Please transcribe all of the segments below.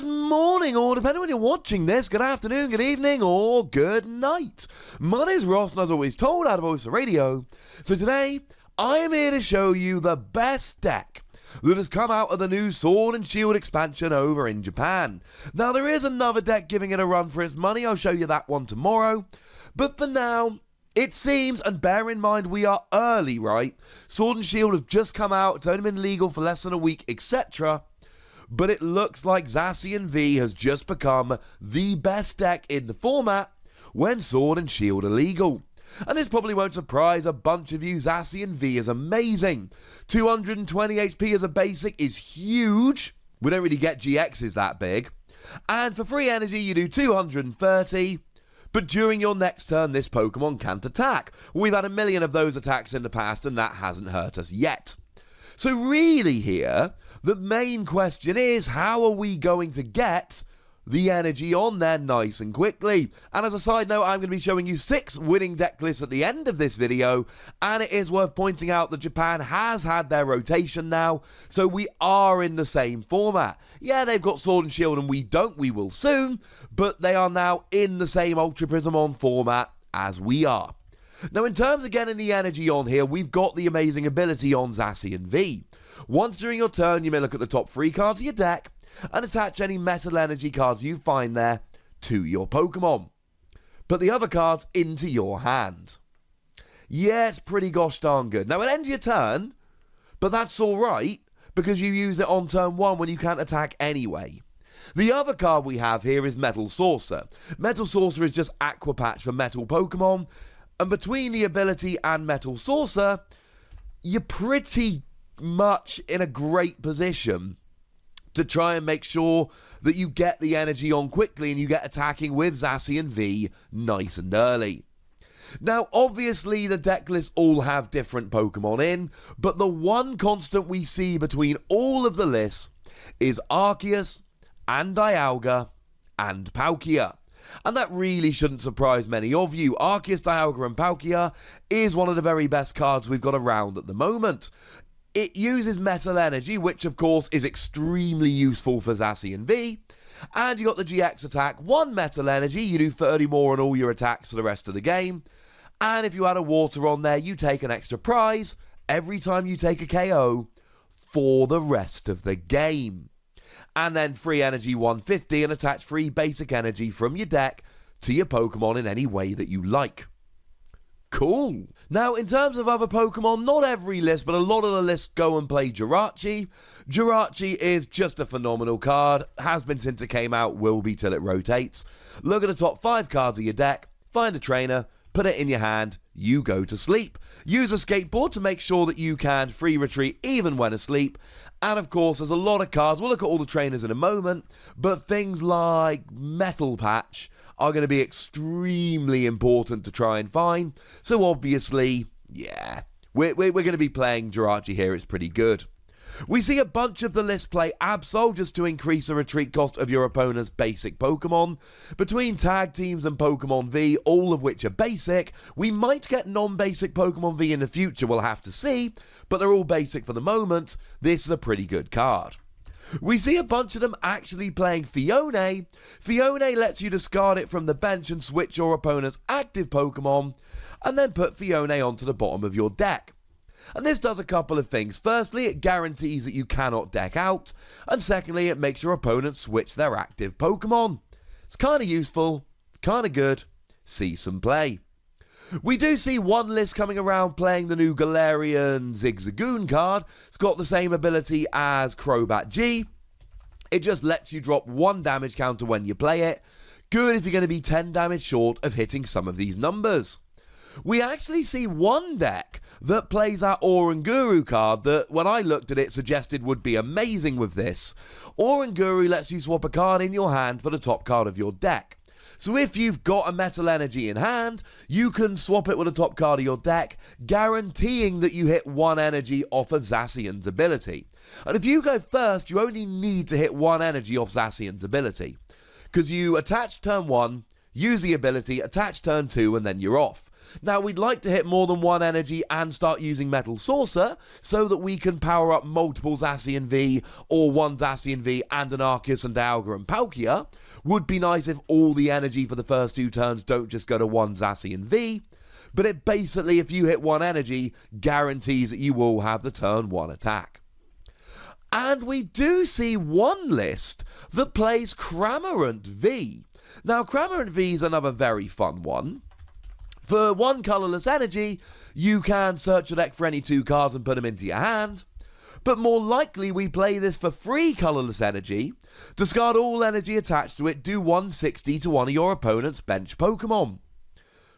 Good morning, or depending on when you're watching this, good afternoon, good evening, or good night. My name is Ross, and as always told out of Voice of Radio. So today, I am here to show you the best deck that has come out of the new Sword and Shield expansion over in Japan. Now, there is another deck giving it a run for its money. I'll show you that one tomorrow. But for now, it seems, and bear in mind we are early, right? Sword and Shield have just come out, it's only been legal for less than a week, etc. But it looks like Zacian V has just become the best deck in the format when Sword and Shield are legal. And this probably won't surprise a bunch of you. Zacian V is amazing. 220 HP as a basic is huge. We don't really get GXs that big. And for free energy you do 230. But during your next turn, this Pokemon can't attack. We've had a million of those attacks in the past, and that hasn't hurt us yet. So really here, the main question is, how are we going to get the energy on there nice and quickly? And as a side note, I'm going to be showing you 6 winning deck lists at the end of this video, and it is worth pointing out that Japan has had their rotation now, so we are in the same format. Yeah, they've got Sword and Shield and we don't, we will soon, but they are now in the same Ultra Prismamon format as we are. Now, in terms of getting the energy on here, we've got the amazing ability on Zacian V. Once during your turn, you may look at the top 3 cards of your deck and attach any metal energy cards you find there to your Pokemon. Put the other cards into your hand. Yeah, it's pretty gosh darn good. Now, it ends your turn, but that's alright because you use it on turn 1 when you can't attack anyway. The other card we have here is Metal Saucer. Metal Saucer is just Aqua Patch for Metal Pokemon. And between the ability and Metal Saucer, you're pretty much in a great position to try and make sure that you get the energy on quickly and you get attacking with Zacian V nice and early. Now, obviously, the deck lists all have different Pokemon in, but the one constant we see between all of the lists is Arceus and Dialga and Palkia. And that really shouldn't surprise many of you. Arceus, Dialga and Palkia is one of the very best cards we've got around at the moment. It uses metal energy, which of course is extremely useful for Zacian V. And you got the GX attack, 1 metal energy, you do 30 more on all your attacks for the rest of the game. And if you add a water on there, you take an extra prize every time you take a KO for the rest of the game. And then free energy 150 and attach free basic energy from your deck to your Pokemon in any way that you like. Cool. Now, in terms of other Pokemon, not every list, but a lot of the lists go and play Jirachi. Jirachi is just a phenomenal card. Has been since it came out, will be till it rotates. Look at the top 5 cards of your deck, find a trainer, put it in your hand, you go to sleep. Use a skateboard to make sure that you can free retreat even when asleep. And of course, there's a lot of cards, we'll look at all the trainers in a moment, but things like Metal Patch are going to be extremely important to try and find. So obviously, yeah, we're going to be playing Jirachi here, it's pretty good. We see a bunch of the list play Absol just to increase the retreat cost of your opponent's basic Pokemon. Between Tag Teams and Pokemon V, all of which are basic, we might get non-basic Pokemon V in the future, we'll have to see, but they're all basic for the moment. This is a pretty good card. We see a bunch of them actually playing Fione. Fione lets you discard it from the bench and switch your opponent's active Pokemon, and then put Fione onto the bottom of your deck. And this does a couple of things. Firstly, it guarantees that you cannot deck out, and secondly, it makes your opponent switch their active Pokemon. It's kind of useful, kind of good. See some play. We do see one list coming around playing the new Galarian Zigzagoon card. It's got the same ability as Crobat G. It just lets you drop 1 damage counter when you play it. Good if you're going to be 10 damage short of hitting some of these numbers. We actually see one deck that plays our Oranguru card that, when I looked at it, suggested would be amazing with this. Oranguru lets you swap a card in your hand for the top card of your deck. So if you've got a Metal Energy in hand, you can swap it with the top card of your deck, guaranteeing that you hit 1 energy off of Zacian's ability. And if you go first, you only need to hit 1 energy off Zacian's ability, because you attach turn 1, use the ability, attach turn 2, and then you're off. Now, we'd like to hit more than one energy and start using Metal Saucer so that we can power up multiple Zacian V or one Zacian V and an Arceus and Dialga and Palkia. Would be nice if all the energy for the first 2 turns don't just go to one Zacian V. But it basically, if you hit one energy, guarantees that you will have the turn 1 attack. And we do see one list that plays Cramorant V. Now, Cramorant V is another very fun one. For 1 colourless energy, you can search your deck for any 2 cards and put them into your hand. But more likely, we play this for 3 colourless energy, discard all energy attached to it, do 160 to one of your opponent's bench Pokemon.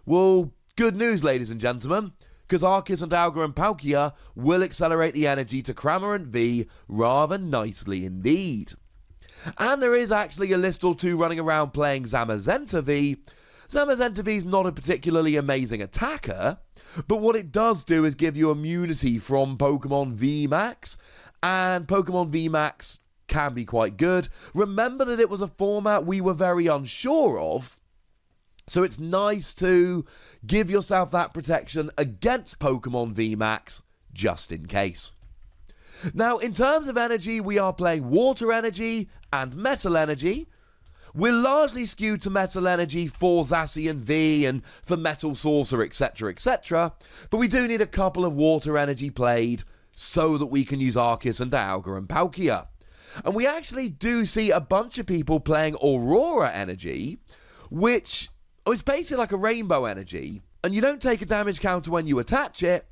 Well, good news, ladies and gentlemen, because Arceus and Dialga and Palkia will accelerate the energy to Cramorant V rather nicely indeed. And there is actually a list or 2 running around playing Zamazenta V. Zamazenta V is not a particularly amazing attacker, but what it does do is give you immunity from Pokemon VMAX, and Pokemon VMAX can be quite good. Remember that it was a format we were very unsure of, so it's nice to give yourself that protection against Pokemon VMAX, just in case. Now, in terms of energy, we are playing Water Energy and Metal Energy. We're largely skewed to Metal Energy for Zacian V and for Metal Saucer, etc, etc. But we do need a couple of Water Energy played so that we can use Arceus and Dialga and Palkia. And we actually do see a bunch of people playing Aurora Energy, which is basically like a Rainbow Energy. And you don't take a damage counter when you attach it,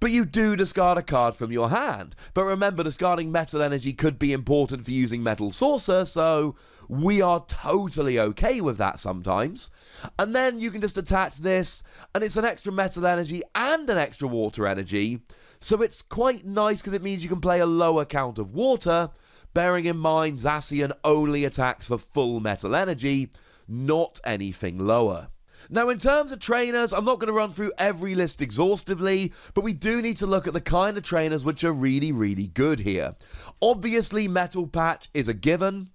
but you do discard a card from your hand. But remember, discarding Metal Energy could be important for using Metal Saucer, so we are totally okay with that sometimes. And then you can just attach this, and it's an extra Metal Energy and an extra Water Energy. So it's quite nice because it means you can play a lower count of water, bearing in mind Zacian only attacks for full Metal Energy, not anything lower. Now, in terms of trainers, I'm not going to run through every list exhaustively, but we do need to look at the kind of trainers which are really, really good here. Obviously, Metal Patch is a given,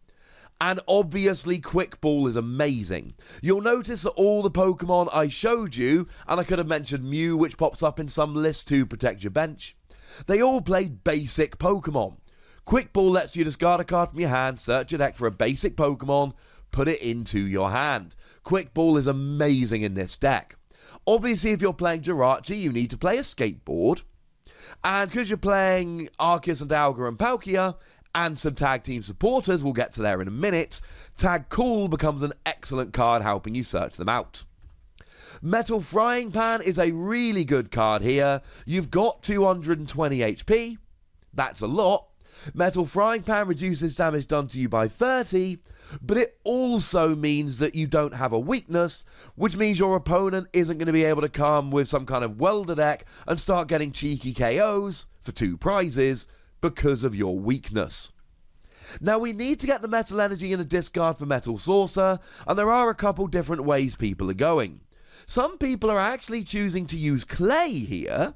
and obviously, Quick Ball is amazing. You'll notice that all the Pokemon I showed you, and I could have mentioned Mew, which pops up in some lists to protect your bench, they all play basic Pokemon. Quick Ball lets you discard a card from your hand, search your deck for a basic Pokemon, put it into your hand. Quick Ball is amazing in this deck. Obviously, if you're playing Jirachi, you need to play a Skateboard. And because you're playing Arceus and Dialga and Palkia, and some tag team supporters, we'll get to there in a minute, Tag Cool becomes an excellent card helping you search them out. Metal Frying Pan is a really good card here. You've got 220 HP. That's a lot. Metal Frying Pan reduces damage done to you by 30, but it also means that you don't have a weakness, which means your opponent isn't going to be able to come with some kind of welder deck and start getting cheeky KOs for 2 prizes because of your weakness. Now, we need to get the Metal Energy in the discard for Metal Saucer, and there are a couple different ways people are going. Some people are actually choosing to use Clay here,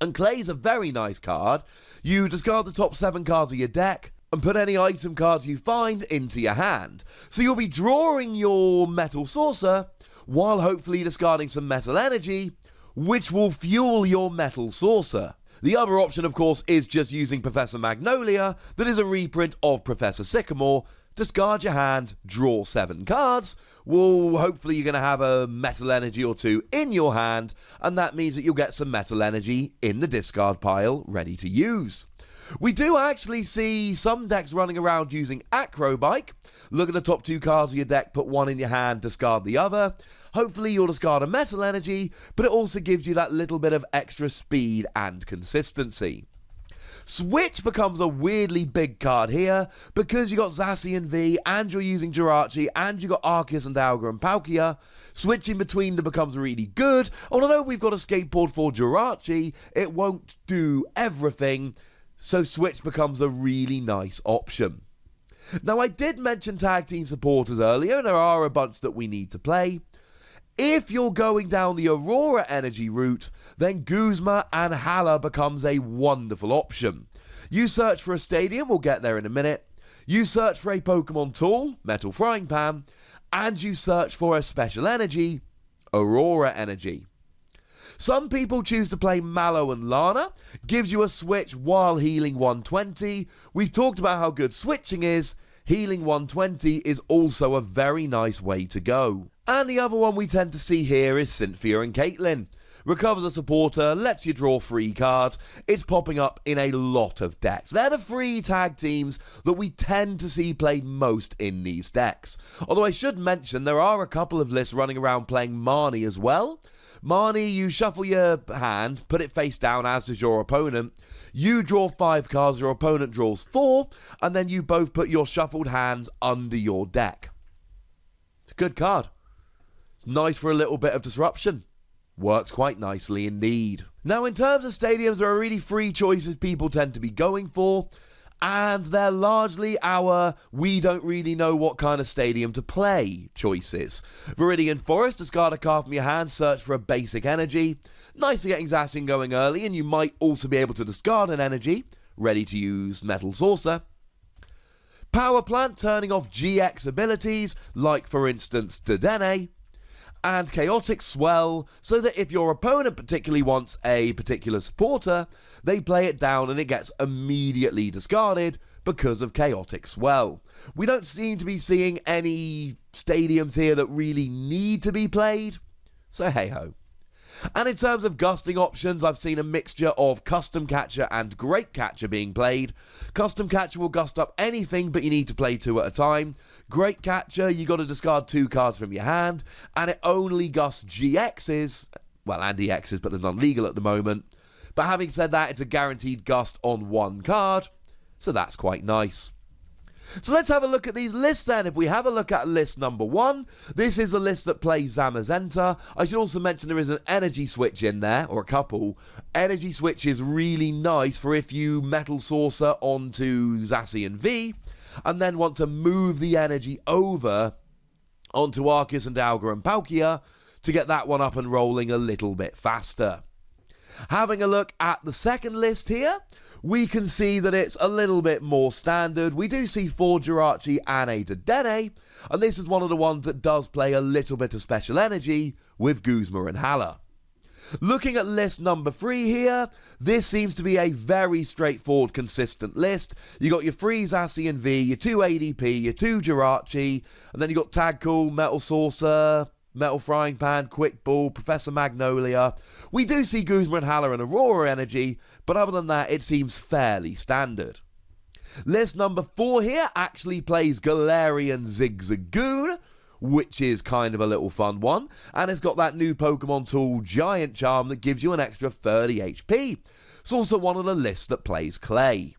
and Clay's a very nice card. You discard the top 7 cards of your deck and put any item cards you find into your hand. So you'll be drawing your Metal Saucer while hopefully discarding some Metal Energy, which will fuel your Metal Saucer. The other option, of course, is just using Professor Magnolia, that is a reprint of Professor Sycamore. Discard your hand, draw 7 cards. Well, hopefully you're going to have a Metal Energy or 2 in your hand, and that means that you'll get some Metal Energy in the discard pile ready to use. We do actually see some decks running around using Acrobike. Look at the top 2 cards of your deck, put 1 in your hand, discard the other. Hopefully you'll discard a Metal Energy, but it also gives you that little bit of extra speed and consistency. Switch becomes a weirdly big card here because you got Zacian V and you're using Jirachi and you got Arceus and Dialga and Palkia. Switching between them becomes really good. Although we've got a Skateboard for Jirachi, it won't do everything, so Switch becomes a really nice option. Now, I did mention tag team supporters earlier, and there are a bunch that we need to play. If you're going down the Aurora Energy route, then Guzma and Hala becomes a wonderful option. You search for a stadium, we'll get there in a minute. You search for a Pokemon tool, Metal Frying Pan, and you search for a special energy, Aurora Energy. Some people choose to play Mallow and Lana, gives you a switch while healing 120. We've talked about how good switching is. Healing 120 is also a very nice way to go. And the other one we tend to see here is Cynthia and Caitlyn. Recovers a supporter, lets you draw free cards. It's popping up in a lot of decks. They're the free tag teams that we tend to see played most in these decks. Although I should mention there are a couple of lists running around playing Marnie as well. Marnie, you shuffle your hand, put it face down as does your opponent. You draw 5 cards, your opponent draws 4, and then you both put your shuffled hands under your deck. It's a good card. It's nice for a little bit of disruption. Works quite nicely indeed. Now, in terms of stadiums, there are really 3 choices people tend to be going for, and they're largely our we don't really know what kind of stadium to play choices. Viridian Forest, discard a card from your hand, search for a basic energy. Nice for getting Zacian going early, and you might also be able to discard an energy, ready to use Metal Saucer. Power Plant, turning off GX abilities, like for instance Dedenne. And Chaotic Swell, so that if your opponent particularly wants a particular supporter, they play it down and it gets immediately discarded because of Chaotic Swell. We don't seem to be seeing any stadiums here that really need to be played, so hey ho. And in terms of gusting options, I've seen a mixture of Custom Catcher and Great Catcher being played. Custom Catcher will gust up anything, but you need to play 2 at a time. Great Catcher, you got to discard 2 cards from your hand, and it only gusts GXs, well, and EXs, but they're non-legal at the moment. But having said that, it's a guaranteed gust on 1 card, so that's quite nice. So let's have a look at these lists then. If we have a look at list number 1, this is a list that plays Zamazenta. I should also mention there is an energy switch in there, or a couple. Energy switch is really nice for if you Metal Saucer onto Zacian V, and then want to move the energy over onto Arceus and Alga and Palkia to get that one up and rolling a little bit faster. Having a look at the second list here, we can see that it's a little bit more standard. We do see 4 Jirachi and a Dedenne, and this is one of the ones that does play a little bit of special energy with Guzma and Hala. Looking at list number 3 here, this seems to be a very straightforward, consistent list. You got your 3 Zacian V, your 2 ADP, your 2 Jirachi, and then you got Tag Cool, Metal Saucer, Metal Frying Pan, Quick Ball, Professor Magnolia. We do see Guzma and Hala and Aurora Energy, but other than that, it seems fairly standard. List number 4 here actually plays Galarian Zigzagoon, which is kind of a little fun one, and it's got that new Pokemon tool, Giant Charm, that gives you an extra 30 HP. It's also one of the lists that plays Clay.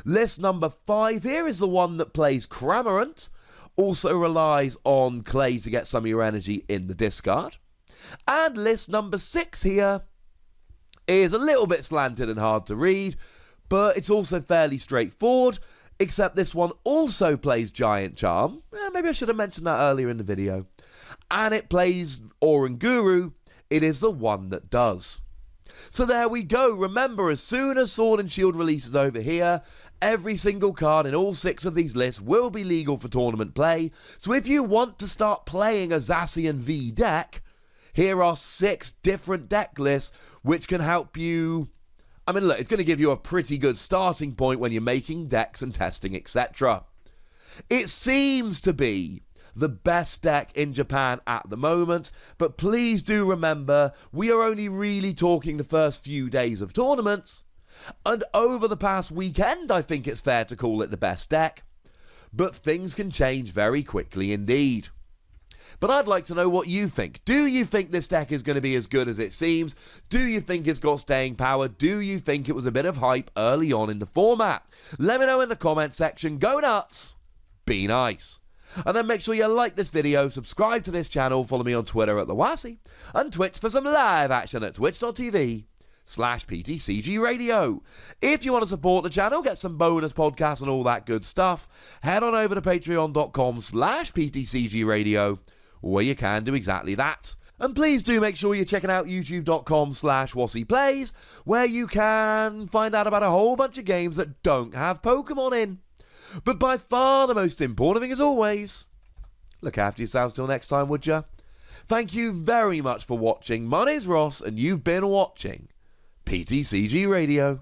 List number 5 here is the one that plays Cramorant, also relies on Clay to get some of your energy in the discard. And list number 6 here is a little bit slanted and hard to read, but it's also fairly straightforward, except this one also plays Giant Charm. Maybe I should have mentioned that earlier in the video. And it plays Oranguru. It is the one that does. So there we go. Remember, as soon as Sword and Shield releases over here, every single card in all 6 of these lists will be legal for tournament play. So if you want to start playing a Zacian V deck, here are 6 different deck lists which can help you. I mean, look, it's going to give you a pretty good starting point when you're making decks and testing, etc. It seems to be the best deck in Japan at the moment, but please do remember, we are only really talking the first few days of tournaments, and over the past weekend, I think it's fair to call it the best deck, but things can change very quickly indeed. But I'd like to know what you think. Do you think this deck is going to be as good as it seems? Do you think it's got staying power? Do you think it was a bit of hype early on in the format? Let me know in the comment section. Go nuts! Be nice! And then make sure you like this video, subscribe to this channel, follow me on Twitter at Lawasi, and Twitch for some live action at twitch.tv/PTCGRadio. If you want to support the channel, get some bonus podcasts and all that good stuff, head on over to patreon.com/PTCGRadio, where you can do exactly that. And please do make sure you're checking out youtube.com/WassiPlays, where you can find out about a whole bunch of games that don't have Pokemon in. But by far the most important thing, as always, look after yourselves till next time, would ya? Thank you very much for watching. My name's Ross, and you've been watching PTCG Radio.